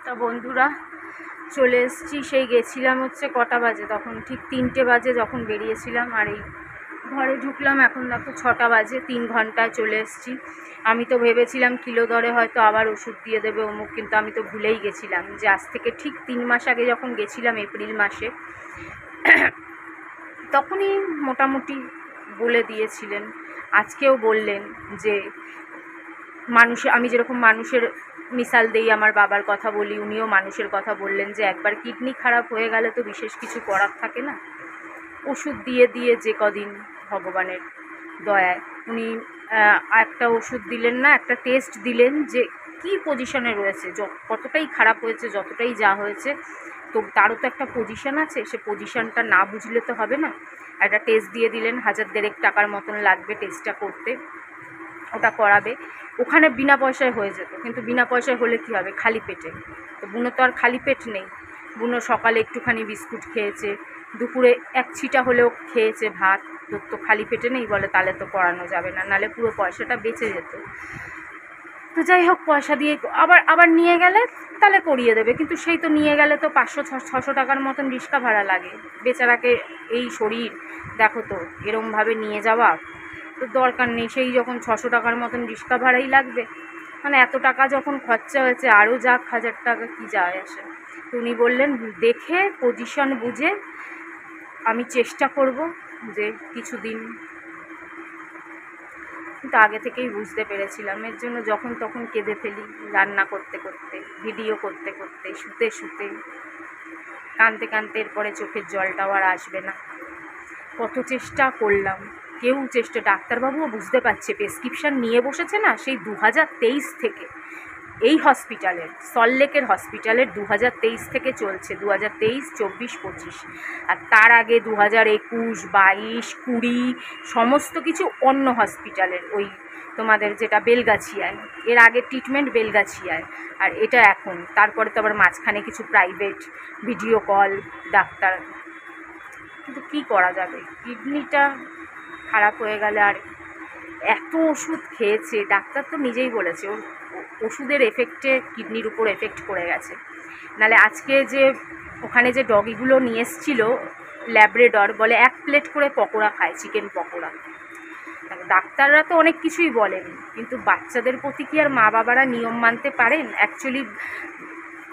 তা বন্ধুরা চলে এসেছি। সেই গেছিলাম হচ্ছে কটা বাজে, তখন ঠিক 3টে বাজে যখন বেরিয়েছিলাম, আর এই ঘরে ঢুকলাম এখন দেখো 6টা বাজে। 3 ঘন্টায় চলে এসেছি। আমি তো ভেবেছিলাম কিলো দরে হয়তো আবার ওষুধ দিয়ে দেবে অমুক, কিন্তু আমি তো ভুলেই গেছিলাম যে আজ থেকে ঠিক 3 মাস আগে যখন গেছিলাম এপ্রিল মাসে, তখনই মোটামুটি বলে দিয়েছিলেন। আজকেও বললেন যে আমি যেরকম মানুষের মিসাল দেই, আমার বাবার কথা বলি, উনিও মানুষের কথা বললেন যে একবার কিডনি খারাপ হয়ে গেলে তো বিশেষ কিছু করার থাকে না। ওষুধ দিয়ে দিয়ে যে কদিন ভগবানের দয়ায় উনি একটা ওষুধ দিলেন না, একটা টেস্ট দিলেন যে কি পজিশনে রয়েছে, কতটাই খারাপ হয়েছে, যতটাই যা হয়েছে, তো তারও তো একটা পজিশন আছে, সে পজিশনটা না বুঝলে তো হবে না। একটা টেস্ট দিয়ে দিলেন, 1,000-1,500 টাকার মতন লাগবে টেস্টটা করতে, ওটা করাবে। ওখানে বিনা পয়সায় হয়ে যেত, কিন্তু বিনা পয়সায় হলে কি হবে, খালি পেটে। তো বুনো তো আর খালি পেট নেই। বুনো সকালে একটুখানি বিস্কুট খেয়েছে, দুপুরে এক ছিটা হলেও খেয়েছে ভাত, তো খালি পেটে নেই বলে, তাহলে তো করানো যাবে না, নাহলে পুরো পয়সাটা বেঁচে যেত। তো যাই হোক, পয়সা দিয়ে আবার নিয়ে গেলে তাহলে করিয়ে দেবে, কিন্তু সেই তো নিয়ে গেলে তো 500-600 টাকার মতন রিক্সা ভাড়া লাগে। বেচারাকে এই শরীর দেখো তো, এরমভাবে নিয়ে যাওয়া তো দরকার নেই। সেই যখন 600 টাকার মতন রিক্সা ভাড়াই লাগবে, মানে এত টাকা যখন খরচা হয়েছে, আরও যাক 1000 টাকা কী যায় আসে। তো উনি বললেন দেখে পজিশন বুঝে আমি চেষ্টা করব যে কিছুদিন, কিন্তু আগে থেকেই বুঝতে পেরেছিলাম। এর জন্য যখন তখন কেঁদে ফেলি, রান্না করতে করতে, ভিডিও করতে করতে, শুতে শুতে, কাঁদতে কাঁদতে এরপরে চোখের জলটাও আর আসবে না। কত চেষ্টা করলাম, কেউ ডাক্তারবাবুও বুঝতে পারছে, প্রেসক্রিপশান নিয়ে বসেছে না সেই 2023 থেকে। এই হসপিটালের, সল্টলেকের হসপিটালের 2023 থেকে চলছে, 2023, 24, 25, আর তার আগে 2021, 22, 20 সমস্ত কিছু অন্য হসপিটালের, ওই তোমাদের যেটা বেলগাছিয়ায়, এর আগে ট্রিটমেন্ট বেলগাছিয়ায়, আর এটা এখন। তারপরে তো আবার মাঝখানে কিছু প্রাইভেট ভিডিও কল ডাক্তার। কিন্তু কী করা যাবে, কিডনিটা খারাপ হয়ে গেলে আর এত ওষুধ খেয়েছে, ডাক্তার তো নিজেই বলেছে ওর ওষুধের এফেক্টে কিডনির উপর এফেক্ট করে গেছে। নাহলে আজকে যে ওখানে যে ডগিগুলো নিয়ে এসেছিলো ল্যাব্রেডর, বলে 1 প্লেট করে পকোড়া খায়, চিকেন পকোড়া। ডাক্তাররা তো অনেক কিছুই বলেন, কিন্তু বাচ্চাদের প্রতি কি আর মা বাবারা নিয়ম মানতে পারেন? অ্যাকচুয়ালি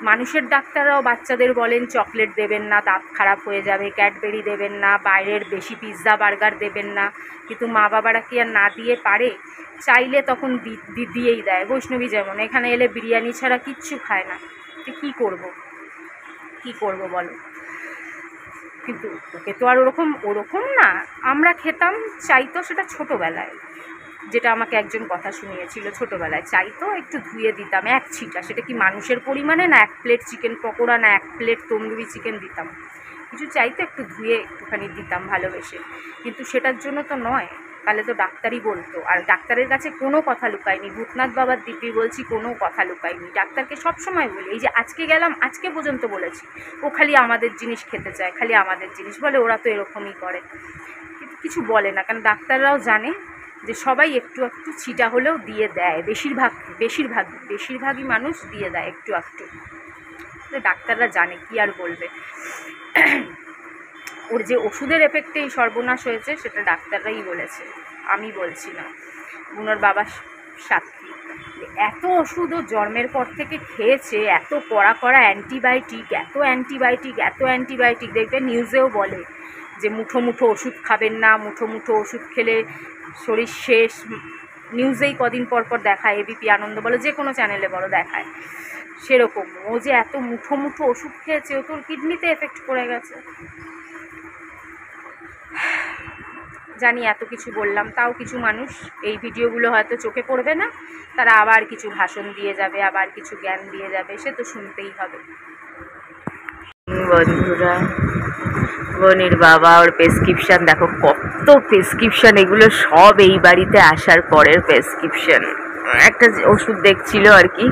মানুষের ডাক্তাররাও বাচ্চাদের বলেন চকলেট দেবেন না, দাঁত খারাপ হয়ে যাবে, ক্যাডবেরি দেবেন না, বাইরের বেশি পিৎজা বার্গার দেবেন না, কিন্তু মা বাবারা কি আর না দিয়ে পারে? চাইলে তখন দিয়েই দেয়। বৈষ্ণবী যেমন এখানে এলে বিরিয়ানি ছাড়া কিচ্ছু খায় না, তো কী করবো বলো? কিন্তু ওকে তো আর ওরকম না আমরা খেতাম, চাইতো সেটা ছোটোবেলায়, যেটা আমাকে একজন কথা শুনিয়েছিল, ছোটোবেলায় চাইতো একটু ধুয়ে দিতাম 1 ছিটা, সেটা কি মানুষের পরিমাণে না, 1 প্লেট চিকেন পকোড়া না 1 প্লেট তন্দুরি চিকেন দিতাম, কিছু চাইতো একটু ধুয়ে একটুখানি দিতাম ভালোবেসে। কিন্তু সেটার জন্য তো নয়, তাহলে তো ডাক্তারই বলতো। আর ডাক্তারের কাছে কোনো কথা লুকায়নি, ভূতনাথ বাবার দিব্যি বলছি, কোনো কথা লুকায়নি। ডাক্তারকে সবসময় বলি, এই যে আজকে গেলাম, আজকে পর্যন্ত বলেছি, ও খালি আমাদের জিনিস খেতে চায়, খালি আমাদের জিনিস বলে, ওরা তো এরকমই করে, কিন্তু কিছু বলে না, কারণ ডাক্তাররাও জানে যে সবাই একটু একটু ছিটা হলেও দিয়ে দেয়, বেশিরভাগই মানুষ দিয়ে দেয় একটু একটু। ডাক্তাররা জানে, কি আর বলবে। ওর যে ওষুধের এফেক্টে এই সর্বনাশ হয়েছে সেটা ডাক্তাররাই বলেছে, আমি বলছি না। বুনোর বাবা সাক্ষী, এত ওষুধ ও জন্মের পর থেকে খেয়েছে, এত কড়া অ্যান্টিবায়োটিক, দেখবে নিউজেও বলে যে মুঠো মুঠো ওষুধ খাবেন না, মুঠো মুঠো ওষুধ খেলে শরীর শেষ। নিউজেই কদিন পর পর দেখায়, এবিপি আনন্দ বলো, যে কোনো চ্যানেলে বলো দেখায়। সেরকম ও যে এত মুঠো মুঠো ওষুধ খেয়েছে, ও তোর কিডনিতে এফেক্ট করে গেছে। জানি এত কিছু বললাম, তাও কিছু মানুষ এই ভিডিওগুলো হয়তো চোখে পড়বে না, তারা আবার কিছু ভাষণ দিয়ে যাবে, আবার কিছু জ্ঞান দিয়ে যাবে, সে তো শুনতেই হবে। বন্ধুরা, বোনের বাবা ওর প্রেসক্রিপশান দেখো, কত প্রেসক্রিপশান, এগুলো সব এই বাড়িতে আসার পরের প্রেসক্রিপশান। একটা ওষুধ দেখছিল আর কি,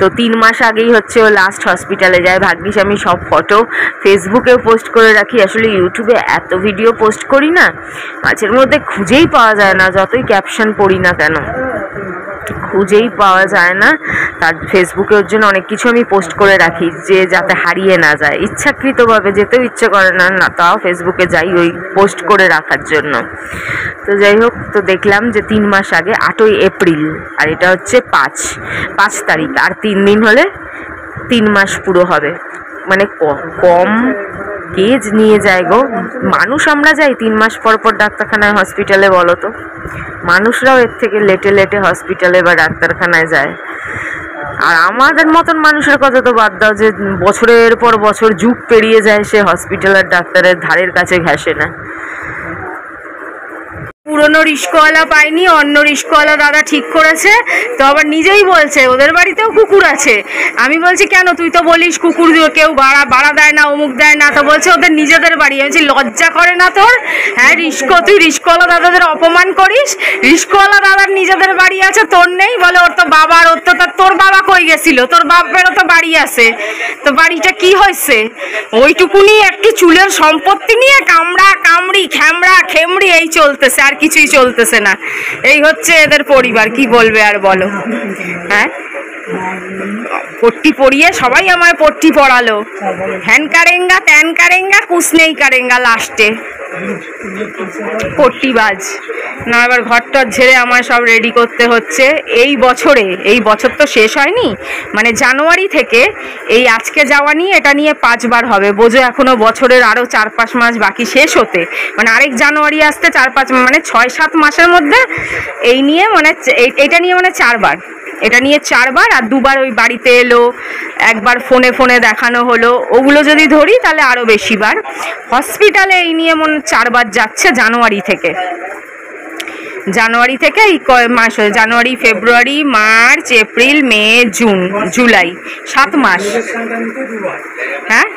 তো 3 মাস আগেই হচ্ছে ও লাস্ট হসপিটালে যায়। ভাগ্যিস আমি সব ফটো ফেসবুকেও পোস্ট করে রাখি, আসলে ইউটিউবে এত ভিডিও পোস্ট করি না, মাঝের মধ্যে খুঁজেই পাওয়া যায় না, যতই ক্যাপশন পড়ি না কেন। খুঁজেই পাওয়া যায় না। তার ফেসবুকে ওর জন্য অনেক কিছু আমি পোস্ট করে রাখি যে যাতে হারিয়ে না যায়, ইচ্ছাকৃতভাবে যেতেও ইচ্ছে করে না, না তাও ফেসবুকে যাই ওই পোস্ট করে রাখার জন্য। তো যাই হোক, তো দেখলাম যে 3 মাস আগে 8ই এপ্রিল, আর এটা হচ্ছে 5 তারিখ, আর 3 দিন হলে 3 মাস পুরো হবে। মানে কম কেজ নিয়ে যায় গো মানুষ। আমরা যাই 3 মাস পর পর ডাক্তারখানায়, হসপিটালে, বলো তো। মানুষরাও এর থেকে লেটে হসপিটালে বা ডাক্তারখানায় যায়। আর আমাদের মতন মানুষের কথা তো বাদ দাও, যে বছরের পর বছর যুগ পেরিয়ে যায়, সে হসপিটাল আর ডাক্তারের ধারের কাছে ঘেঁষে না। পুরনো রিস্কওয়ালা পাইনি, অন্য রিস্কওয়ালা দাদা ঠিক করেছে। তো আবার নিজেই বলছে ওদের বাড়িতেও কুকুর আছে। আমি বলছি কেন, তুই তো বলিস কুকুর কেউ ভাড়া দেয় না, অমুক দেয় না। তো বলছে ওদের নিজেদের বাড়ি। আমি বলছি লজ্জা করে না তোর? হ্যাঁ, তুই রিস্কওয়ালা দাদাদের অপমান করিস। রিস্কওয়ালা দাদার নিজেদের বাড়ি আছে, তোর নেই? বলে ওর তো বাবার, তোর বাবা কই গেছিল? তোর বাপেরও তো বাড়ি আছে। তো বাড়িটা কি হয়েছে? ওইটুকুনি একটি চুলের সম্পত্তি নিয়ে খ্যামড়া খেমড়ি এই চলতেছে, আর কিছুই চলতেছে না। এই হচ্ছে এদের পরিবার, কি বলবে আর বলো। হ্যাঁ, পট্টি পরিয়ে সবাই আমায় পট্টি পড়ালো, হ্যান কারেঙ্গা ত্যান কারেঙ্গা কুছ নেই কারেঙ্গা, লাস্টে পট্টিবাজ না। এবার ঘরটর ঝেড়ে আমার সব রেডি করতে হচ্ছে। এই বছর তো শেষ হয়নি, মানে জানুয়ারি থেকে এই আজকে যাওয়া নিয়ে এটা নিয়ে 5 বার হবে, বোঝো। এখনো বছরের আরো 4-5 মাস বাকি শেষ হতে, মানে আরেক জানুয়ারি আসতে 4-5, মানে 6-7 মাসের মধ্যে এই নিয়ে, মানে এটা নিয়ে মানে 4 বার, এটা নিয়ে 4 বার। আর 2 বার ওই বাড়িতে এলো, একবার ফোনে দেখানো হলো, ওগুলো যদি ধরি তাহলে আরো বেশি বার। হসপিটালে এই নিয়ে মনে 4 বার যাচ্ছে জানুয়ারি থেকে এই কয় মাস, জানুয়ারি, ফেব্রুয়ারি, মার্চ, এপ্রিল, মে, জুন, জুলাই, 7 মাস। হ্যাঁ,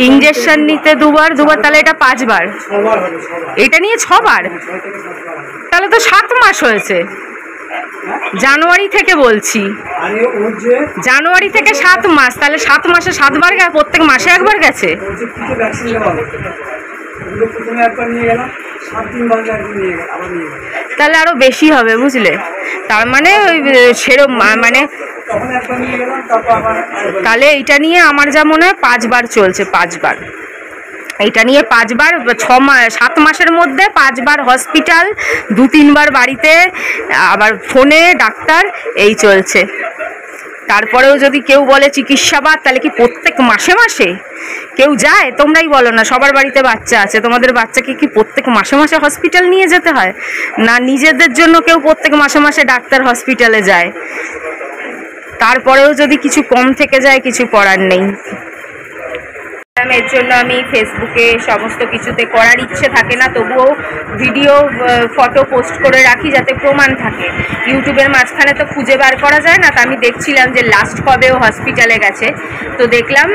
ইঞ্জেকশন নিতে 2 বার, তাহলে এটা 5 বার, এটা নিয়ে 6 বার, তাহলে তো 7 মাস হয়েছে। জানুয়ারি থেকে বলছি, জানুয়ারি থেকে 7 মাস, তাহলে 7 মাসে 7 বার গেছে, প্রত্যেক মাসে 1 বার গেছে। তাহলে আরো বেশি হবে, বুঝলে? তার মানে ওই সেরম, মানে তাহলে এইটা নিয়ে আমার যা মনে হয় 5 বার চলছে, 5 বার। এইটা নিয়ে 5 বার, 7 মাসের মধ্যে 5 বার হসপিটাল, 2-3 বার বাড়িতে, আবার ফোনে ডাক্তার, এই চলছে। তারপরেও যদি কেউ বলে চিকিৎসাবাদ, তাহলে কি প্রত্যেক মাসে মাসে কেউ যায়? তোমরাই বলো না, সবার বাড়িতে বাচ্চা আছে, তোমাদের বাচ্চাকে কি প্রত্যেক মাসে মাসে হসপিটাল নিয়ে যেতে হয়? না নিজেদের জন্য কেউ প্রত্যেক মাসে মাসে ডাক্তার হসপিটালে যায়? তারপরেও যদি কিছু কম থেকে যায়, কিছু করার নেই। এর জন্য আমি ফেসবুকে সমস্ত কিছুতে করার ইচ্ছে থাকে না, তবুও ভিডিও ফটো পোস্ট করে রাখি যাতে প্রমাণ থাকে। ইউটিউবের মাঝখানে তো খুঁজে বার করা যায় না। তো আমি দেখছিলাম যে লাস্ট কবে ও হসপিটালে গেছে, তো দেখলাম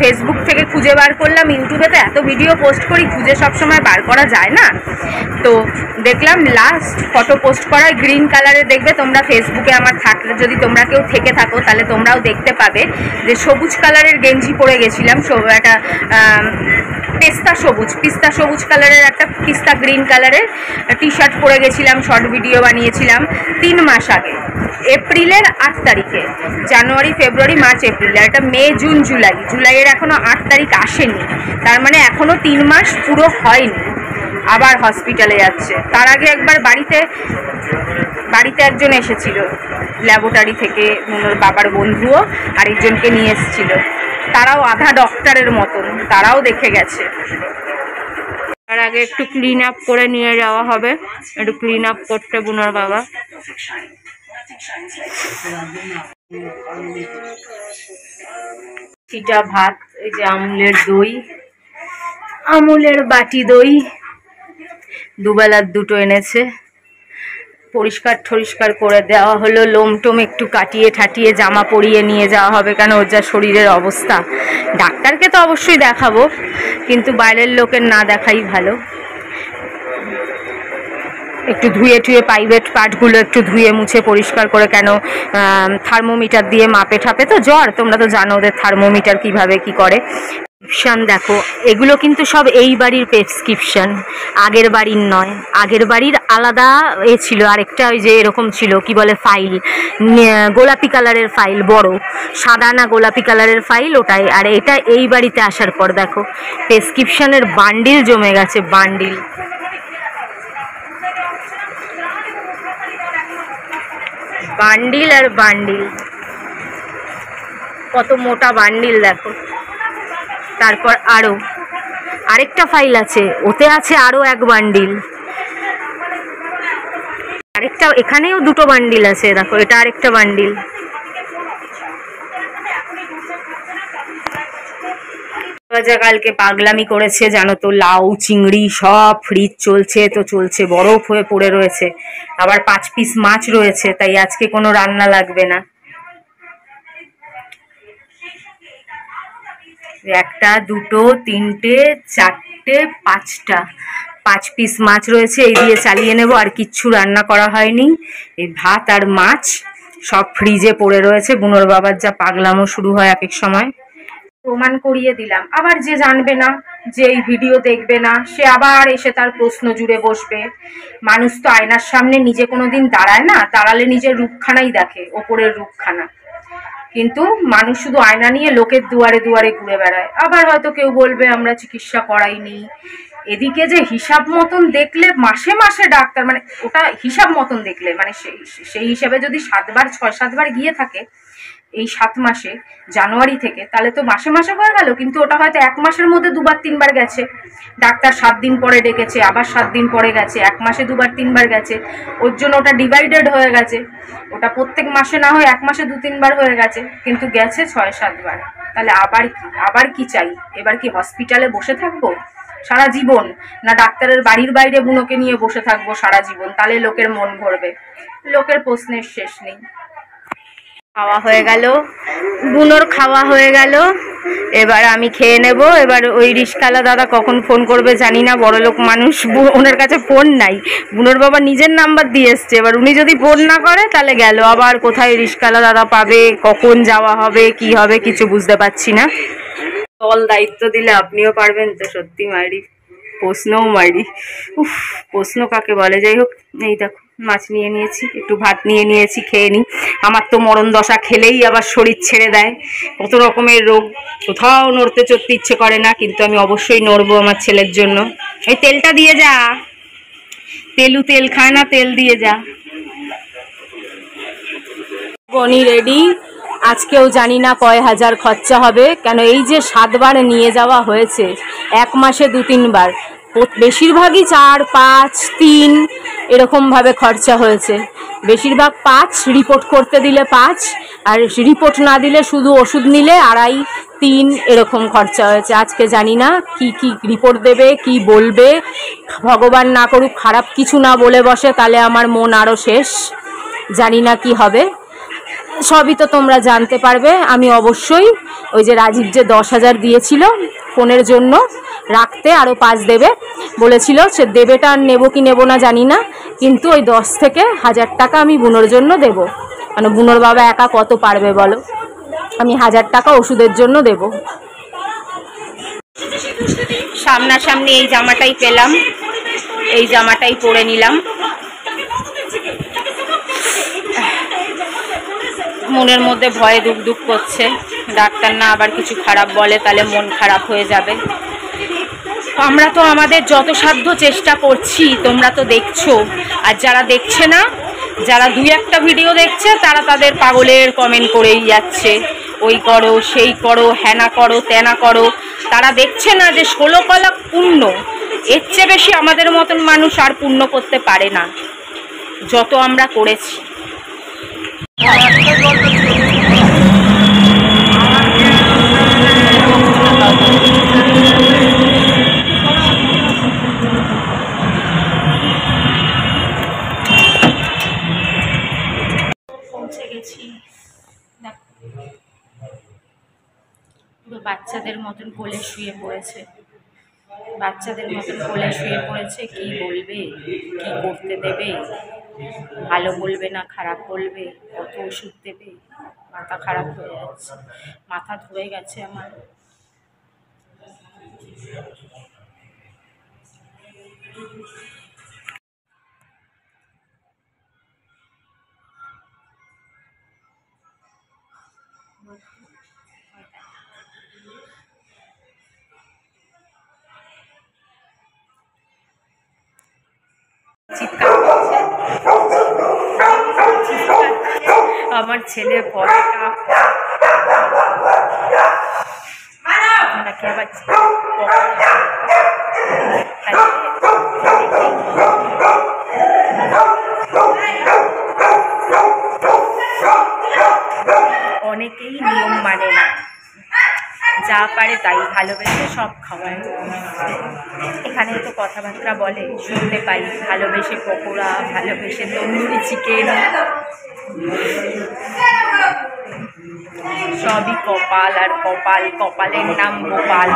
ফেসবুক থেকে খুঁজে বার করলাম। ইউটিউবে তো এত ভিডিও পোস্ট করি, খুঁজে সবসময় বার করা যায় না। তো দেখলাম লাস্ট ফটো পোস্ট করা গ্রিন কালারের, দেখবে তোমরা ফেসবুকে আমার থাকলে, যদি তোমরা কেউ থেকে থাকো তাহলে তোমরাও দেখতে পাবে যে সবুজ কালারের গেঞ্জি পরে গেছিলাম, একটা পিস্তা সবুজ কালারের, একটা পিস্তা গ্রিন কালারের টি শার্ট পরে গেছিলাম, শর্ট ভিডিও বানিয়েছিলাম 3 মাস আগে, এপ্রিলের 8 তারিখে। জানুয়ারি, ফেব্রুয়ারি, মার্চ, এপ্রিল, আর এটা মে, জুন, জুলাইয়ের এখনো 8 তারিখ আসেনি, তার মানে এখনো 3 মাস পুরো হয়নি। আবার হসপিটালে যাচ্ছে। তার আগে একবার বাড়িতে একজন এসেছিল ল্যাবরেটরি থেকে, ওর বাবার বন্ধুও আরেকজনকে নিয়ে এসেছিল, তারাও আধা ডক্টরের মতন, তারাও দেখে গেছে। তার আগে একটু ক্লিন আপ করে নিয়ে যাওয়া হবে, একটু ক্লিন আপ করতে বুনোর বাবা। চিটা ভাত, এই যে আমুলের দই, আমুলের বাটি দই, 2 বেলার 2টো এনেছে। পরিষ্কার করে দেওয়া হলো, লোমটোম একটু কাটিয়ে ঠাটিয়ে জামা পরিয়ে নিয়ে যাওয়া হবে, কেন ওর যা শরীরের অবস্থা। ডাক্তারকে তো অবশ্যই দেখাবো, কিন্তু বাইরের লোকের না দেখাই ভালো। একটু ধুয়ে প্রাইভেট পার্টগুলো একটু ধুয়ে মুছে পরিষ্কার করে, কেন থার্মোমিটার দিয়ে মাপে ঠাপে তো জ্বর, তোমরা তো জানো ওদের থার্মোমিটার কিভাবে কি করে। প্রেসক্রিপশন দেখো, এগুলো কিন্তু সব এই বাড়ির প্রেসক্রিপশন, আগের বাড়ির নয়। আগের বাড়ির আলাদা ছিল, আরেকটা ওই যে এরকম ছিল, কি বলে ফাইল, গোলাপি কালারের ফাইল, বড় সাদা না গোলাপি কালারের ফাইল ওটাই। আর এটা এই বাড়িতে আসার পর দেখো প্রেসক্রিপশনের বান্ডিল জমে গেছে, বান্ডিল। বান্ডিল আর বান্ডিল, কত মোটা বান্ডিল দেখো। তারপর আরেকটা ফাইল আছে, ওতে আছে আরো এক বান্ডিল। আরেকটা এখানেও দুটো বান্ডিল আছে, দেখো এটা আরেকটা বান্ডিল। কালকে পাগলামি করেছে জানো তো, লাউ চিংড়ি সব ফ্রিজ চলছে তো চলছে, বরফ হয়ে পড়ে রয়েছে, আবার 5 পিস মাছ রয়েছে, তাই আজকে কোনো রান্না লাগবে না। একটা দুটো তিনটে চারটে 5টা 5 পিস মাছ রয়েছে, এই দিয়ে চালিয়ে নেব। আর কিচ্ছু রান্না করা হয়নি, এই ভাত আর মাছ সব ফ্রিজে পড়ে রয়েছে। বুনোর বাবার যা পাগলামো শুরু হয় এক এক সময়। প্রমাণ করিয়ে দিলাম। আবার যে জানবে না, যে এই ভিডিও দেখবে না, সে আবার এসে তার প্রশ্ন জুড়ে বসবে। মানুষ তো আয়নার সামনে নিজে কোনোদিন দাঁড়ায় না, দাঁড়ালে নিজের রূপখানাই দেখে, ওপরের রূপখানা। কিন্তু মানুষ শুধু আয়না নিয়ে লোকের দুয়ারে দুয়ারে ঘুরে বেড়ায়। আবার হয়তো কেউ বলবে আমরা চিকিৎসা করাইনি। এদিকে যে হিসাব মতন দেখলে মাসে মাসে ডাক্তার, মানে ওটা হিসাব মতন দেখলে, মানে সেই হিসাবে যদি 6-7 বার গিয়ে থাকে এই 7 মাসে, জানুয়ারি থেকে, তাহলে তো মাসে মাসে হয়ে গেল। কিন্তু ওটা হয়তো 1 মাসের মধ্যে 2-3 বার গেছে ডাক্তার, 7 দিন পরে ডেকেছে, আবার 7 দিন পরে গেছে, 1 মাসে 2-3 বার গেছে। ওর জন্য ওটা ডিভাইডেড হয়ে গেছে, ওটা প্রত্যেক মাসে না হয়ে 1 মাসে 2-3 বার হয়ে গেছে, কিন্তু গেছে 6-7 বার। তাহলে আবার কি চাই? এবার কি হসপিটালে বসে থাকবো সারা জীবন, না ডাক্তারের বাড়ির বাইরে বুনোকে নিয়ে বসে থাকবো সারা জীবন? তাহলে লোকের মন ভরবে? লোকের প্রশ্নের শেষ নেই। খাওয়া হয়ে গেল, বুনোর খাওয়া হয়ে গেল, এবার আমি খেয়ে নেব। এবার ওই রিস্কালা দাদা কখন ফোন করবে জানি না, বড়লোক মানুষ, ওনার কাছে ফোন নাই, বুনোর বাবা নিজের নাম্বার দিয়ে এসছে। এবার উনি যদি ফোন না করে তাহলে গেল, আবার কোথায় রিস্কালা দাদা পাবে, কখন যাওয়া হবে, কি হবে কিছু বুঝতে পারছি না। তল দায়িত্ব দিলে আপনিও পারবেন তো? সত্যি মাইরি, প্রশ্নও মাইরি। উফ, প্রশ্ন কাকে বলে? যাই হোক, এই দেখো মাছ নিয়ে নিয়েছি, একটু ভাত নিয়ে নিয়েছি, খেয়ে নিই। আমার তো মরণ দশা, খেলেই আবার শরীর ছেড়ে দেয়, কত রকমের রোগ, কোথাও নড়তে চড়তে ইচ্ছে করে না, কিন্তু আমি অবশ্যই নড়বো আমার ছেলের জন্য। এই তেলটা দিয়ে যা, তেলু তেল খায় না, তেল দিয়ে যা। বনি রেডি, আজকেও জানি না কয় হাজার খরচা হবে, কেন এই যে 7 বার নিয়ে যাওয়া হয়েছে 1 মাসে 2-3 বার, বেশিরভাগই 4, 5, 3 এরকমভাবে খরচা হয়েছে। বেশিরভাগ 5, রিপোর্ট করতে দিলে 5, আর রিপোর্ট না দিলে শুধু ওষুধ নিলে 2.5, 3 এরকম খরচা হয়েছে। আজকে জানি না কি কি রিপোর্ট দেবে, কি বলবে, ভগবান না করুক খারাপ কিছু না বলে বসে, তাহলে আমার মন আরও শেষ। জানি না কি হবে, সবই তো তোমরা জানতে পারবে। আমি অবশ্যই ওই যে রাজীব যে 10,000 দিয়েছিল ফোনের জন্য রাখতে, আরও 5 দেবে বলেছিল, সে দেবেটা নেব কি নেব না জানি না, কিন্তু ওই 10 থেকে 1000 টাকা আমি বুনোর জন্য দেব। মানে বুনোর বাবা একা কত পারবে বলো, আমি 1000 টাকা ওষুধের জন্য দেব। সামনাসামনি এই জামাটাই পেলাম, এই জামাটাই পরে নিলাম। মনের মধ্যে ভয়ে দুক দুক করছে, ডাক্তার না আবার কিছু খারাপ বলে, তাহলে মন খারাপ হয়ে যাবে। আমরা তো আমাদের যত সাধ্য চেষ্টা করছি, তোমরা তো দেখছো। আর যারা দেখছে না, যারা 2-1টা ভিডিও দেখছে, তারা তাদের পাগলের কমেন্ট করেই যাচ্ছে, ওই করো, সেই করো, হ্যানা করো, ত্যানা করো। তারা দেখছে না যে 16 কলা পুণ্য, এর চেয়ে বেশি আমাদের মতন মানুষ আর পুণ্য করতে পারে না, যত আমরা করেছি। পৌঁছে গেছি, বাচ্চাদের মতন কোলে শুয়ে পড়েছে, বাচ্চাদের মতন কোলে শুয়ে পড়েছে। কি বলবে, কি করতে দেবে, ভালো বলবে না খারাপ বলবে, কত ওষুধ দেবে, মাথা খারাপ হয়ে যাচ্ছে, মাথা ধরে গেছে আমার। চিৎকার করছে, আমার ছেলে ভয়ে নাকি আবার অনেকেই নিয়ম মানে না, যা পারে তাই ভালোবেসে সব খাওয়ায়। এখানে তো কথাবার্তা বলে, শুনতে পাই, ভালোবেসে পকোড়া, ভালোবেসে তন্দুরি চিকেন, সবই কপাল আর কপাল, কপালের নাম গোপাল।